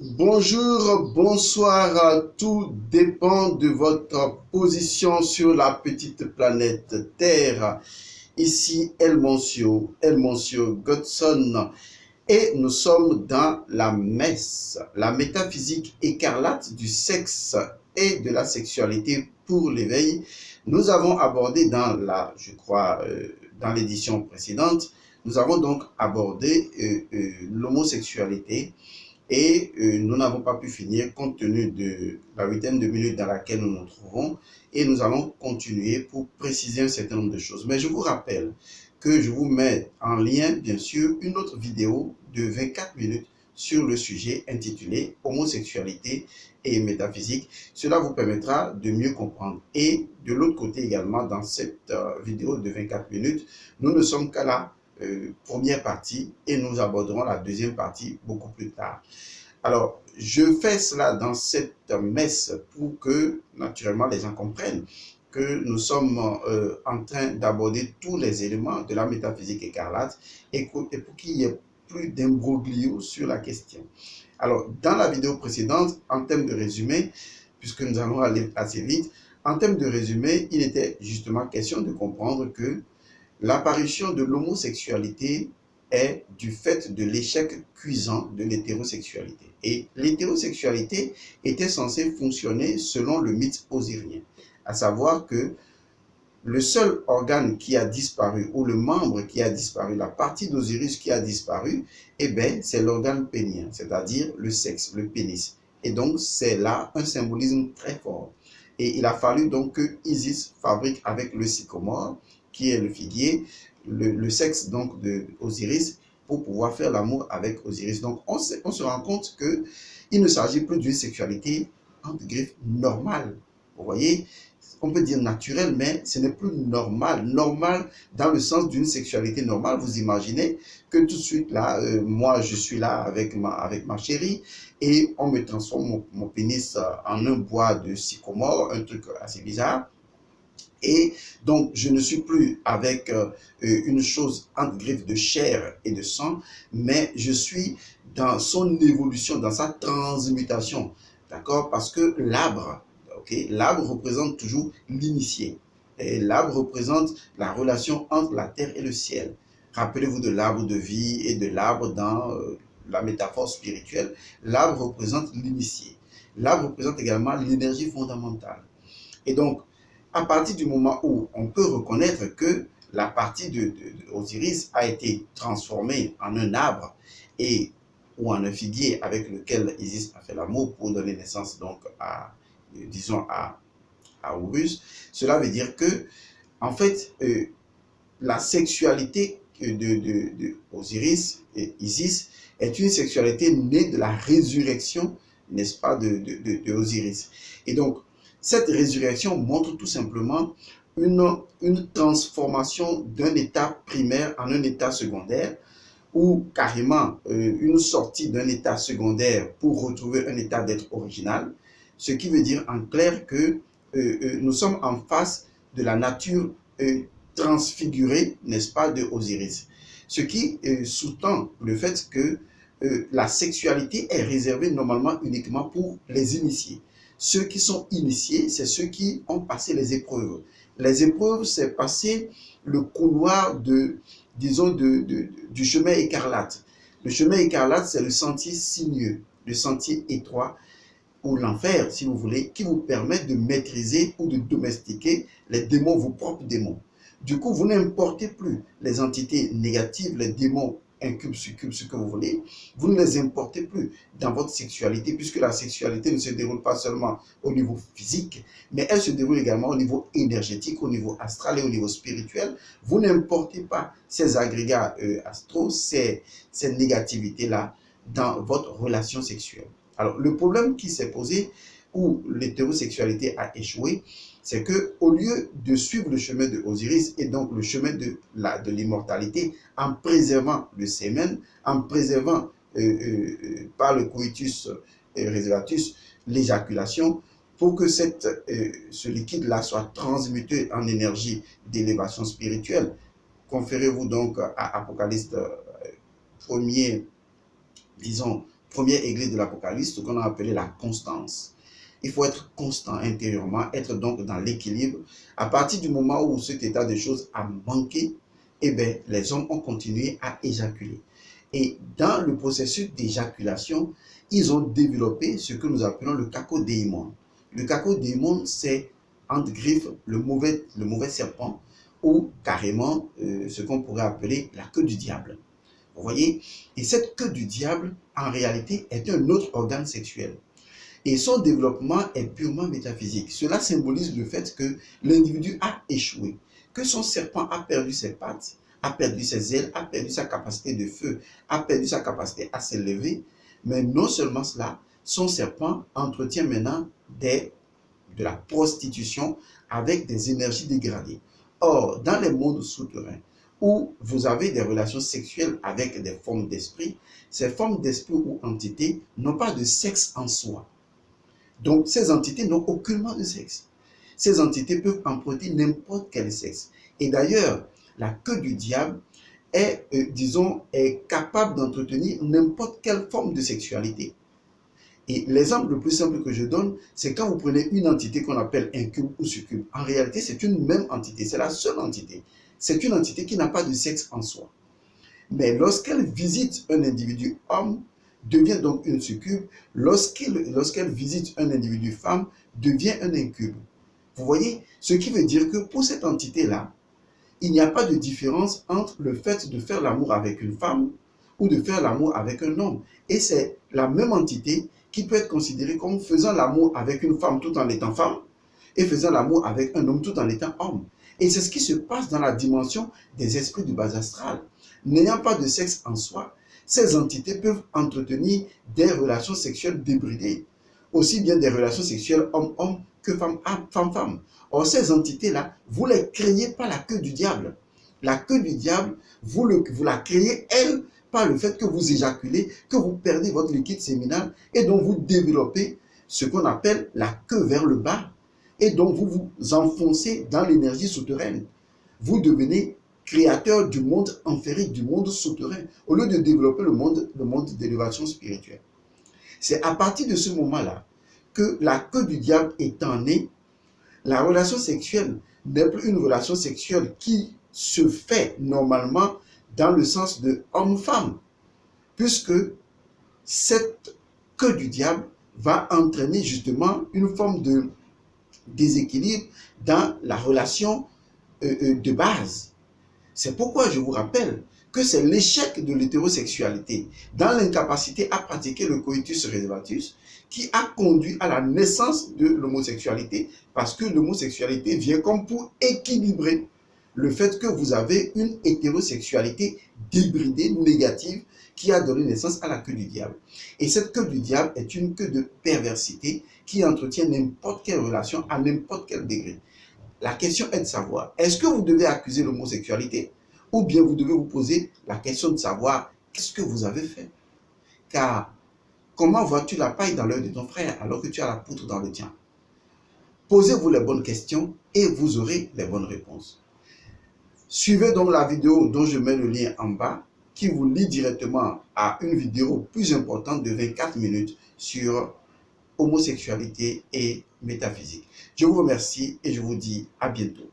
Bonjour, bonsoir, tout dépend de votre position sur la petite planète Terre. Ici El Monsieur Godson, et nous sommes dans la messe, la métaphysique écarlate du sexe et de la sexualité pour l'éveil. Nous avons abordé dans l'édition précédente, nous avons donc abordé l'homosexualité. Et nous n'avons pas pu finir compte tenu de la huitaine de minute dans laquelle nous nous trouvons. Et nous allons continuer pour préciser un certain nombre de choses. Mais je vous rappelle que je vous mets en lien, bien sûr, une autre vidéo de 24 minutes sur le sujet intitulé Homosexualité et métaphysique. Cela vous permettra de mieux comprendre. Et de l'autre côté également, dans cette vidéo de 24 minutes, nous ne sommes qu'à la première partie et nous aborderons la deuxième partie beaucoup plus tard. Alors, je fais cela dans cette messe pour que, naturellement, les gens comprennent que nous sommes en train d'aborder tous les éléments de la métaphysique écarlate et pour qu'il y ait plus d'imbroglio sur la question. Alors, dans la vidéo précédente, en termes de résumé, puisque nous allons aller assez vite, en termes de résumé, il était justement question de comprendre que l'apparition de l'homosexualité est du fait de l'échec cuisant de l'hétérosexualité. Et l'hétérosexualité était censée fonctionner selon le mythe osirien, à savoir que le seul organe qui a disparu, ou le membre qui a disparu, la partie d'Osiris qui a disparu, eh bien, c'est l'organe pénien, c'est-à-dire le sexe, le pénis. Et donc, c'est là un symbolisme très fort. Et il a fallu donc que Isis fabrique avec le sycomore, qui est le figuier, le sexe donc de Osiris, pour pouvoir faire l'amour avec Osiris. Donc, on se rend compte qu'il ne s'agit plus d'une sexualité, entre griffes, normale. Vous voyez, on peut dire naturel, mais ce n'est plus normal. Normal dans le sens d'une sexualité normale. Vous imaginez que tout de suite, là, moi, je suis là avec ma chérie et on me transforme mon pénis en un bois de sycomore, un truc assez bizarre. Et donc, je ne suis plus avec une chose entre griffes de chair et de sang, mais je suis dans son évolution, dans sa transmutation. D'accord? Parce que l'arbre, l'arbre représente toujours l'initié. Et l'arbre représente la relation entre la terre et le ciel. Rappelez-vous de l'arbre de vie et de l'arbre dans la métaphore spirituelle. L'arbre représente l'initié. L'arbre représente également l'énergie fondamentale. Et donc, à partir du moment où on peut reconnaître que la partie d'Osiris a été transformée en un arbre ou en un figuier avec lequel Isis a fait l'amour pour donner naissance donc à, disons, à Horus, cela veut dire que, en fait, la sexualité de Osiris et Isis est une sexualité née de la résurrection, n'est-ce pas, de Osiris. Et donc, cette résurrection montre tout simplement une transformation d'un état primaire en un état secondaire, ou carrément une sortie d'un état secondaire pour retrouver un état d'être original, ce qui veut dire en clair que nous sommes en face de la nature transfigurée, n'est-ce pas, de Osiris. Ce qui sous-tend le fait que la sexualité est réservée normalement uniquement pour les initiés. Ceux qui sont initiés, c'est ceux qui ont passé les épreuves. Les épreuves, c'est passer le couloir disons, du chemin écarlate. Le chemin écarlate, c'est le sentier sinueux, le sentier étroit, ou l'enfer, si vous voulez, qui vous permet de maîtriser ou de domestiquer les démons, vos propres démons. Du coup, vous n'importez plus les entités négatives, les démons incubes, succubes, ce que vous voulez, vous ne les importez plus dans votre sexualité, puisque la sexualité ne se déroule pas seulement au niveau physique, mais elle se déroule également au niveau énergétique, au niveau astral et au niveau spirituel. Vous n'importez pas ces agrégats astraux, ces négativités-là dans votre relation sexuelle. Alors, le problème qui s'est posé, où l'hétérosexualité a échoué, c'est qu'au lieu de suivre le chemin de Osiris et donc le chemin de l'immortalité en préservant le sémen, en préservant par le coitus reservatus l'éjaculation, pour que ce liquide-là soit transmuté en énergie d'élévation spirituelle. Conférez-vous donc à Apocalypse 1er, disons, première église de l'Apocalypse, ce qu'on a appelé la constance. Il faut être constant intérieurement, être donc dans l'équilibre. À partir du moment où cet état de choses a manqué, eh bien, les hommes ont continué à éjaculer. Et dans le processus d'éjaculation, ils ont développé ce que nous appelons le cacodémon. Le cacodémon, c'est, entre griffes, le mauvais serpent, ou carrément ce qu'on pourrait appeler la queue du diable. Vous voyez? Et cette queue du diable, en réalité, est un autre organe sexuel. Et son développement est purement métaphysique. Cela symbolise le fait que l'individu a échoué, que son serpent a perdu ses pattes, a perdu ses ailes, a perdu sa capacité de feu, a perdu sa capacité à s'élever. Mais non seulement cela, son serpent entretient maintenant de la prostitution avec des énergies dégradées. Or, dans les mondes souterrains, où vous avez des relations sexuelles avec des formes d'esprit, ces formes d'esprit ou entités n'ont pas de sexe en soi. Donc, ces entités n'ont aucunement de sexe. Ces entités peuvent emprunter n'importe quel sexe. Et d'ailleurs, la queue du diable est, est capable d'entretenir n'importe quelle forme de sexualité. Et l'exemple le plus simple que je donne, c'est quand vous prenez une entité qu'on appelle incube ou succube. En réalité, c'est une même entité, c'est la seule entité. C'est une entité qui n'a pas de sexe en soi. Mais lorsqu'elle visite un individu homme, devient donc une succube. Lorsqu'elle visite un individu femme, devient un incube. Vous voyez, ce qui veut dire que pour cette entité-là, il n'y a pas de différence entre le fait de faire l'amour avec une femme ou de faire l'amour avec un homme. Et c'est la même entité qui peut être considérée comme faisant l'amour avec une femme tout en étant femme et faisant l'amour avec un homme tout en étant homme. Et c'est ce qui se passe dans la dimension des esprits du bas astral. N'ayant pas de sexe en soi, ces entités peuvent entretenir des relations sexuelles débridées, aussi bien des relations sexuelles homme-homme que femme-femme. Or, ces entités-là, vous ne les créez pas la queue du diable. La queue du diable, vous la créez, elle, par le fait que vous éjaculez, que vous perdez votre liquide séminal et donc vous développez ce qu'on appelle la queue vers le bas et donc vous vous enfoncez dans l'énergie souterraine. Vous devenez créateur du monde enférique, du monde souterrain, au lieu de développer le monde d'élévation spirituelle. C'est à partir de ce moment-là que la queue du diable étant née, la relation sexuelle n'est plus une relation sexuelle qui se fait normalement dans le sens de homme-femme, puisque cette queue du diable va entraîner justement une forme de déséquilibre dans la relation de base. C'est pourquoi je vous rappelle que c'est l'échec de l'hétérosexualité dans l'incapacité à pratiquer le coitus reservatus qui a conduit à la naissance de l'homosexualité, parce que l'homosexualité vient comme pour équilibrer le fait que vous avez une hétérosexualité débridée, négative, qui a donné naissance à la queue du diable. Et cette queue du diable est une queue de perversité qui entretient n'importe quelle relation à n'importe quel degré. La question est de savoir, est-ce que vous devez accuser l'homosexualité ou bien vous devez vous poser la question de savoir qu'est-ce que vous avez fait? Car comment vois-tu la paille dans l'œil de ton frère alors que tu as la poutre dans le tien? Posez-vous les bonnes questions et vous aurez les bonnes réponses. Suivez donc la vidéo dont je mets le lien en bas qui vous lie directement à une vidéo plus importante de 24 minutes sur homosexualité et métaphysique. Je vous remercie et je vous dis à bientôt.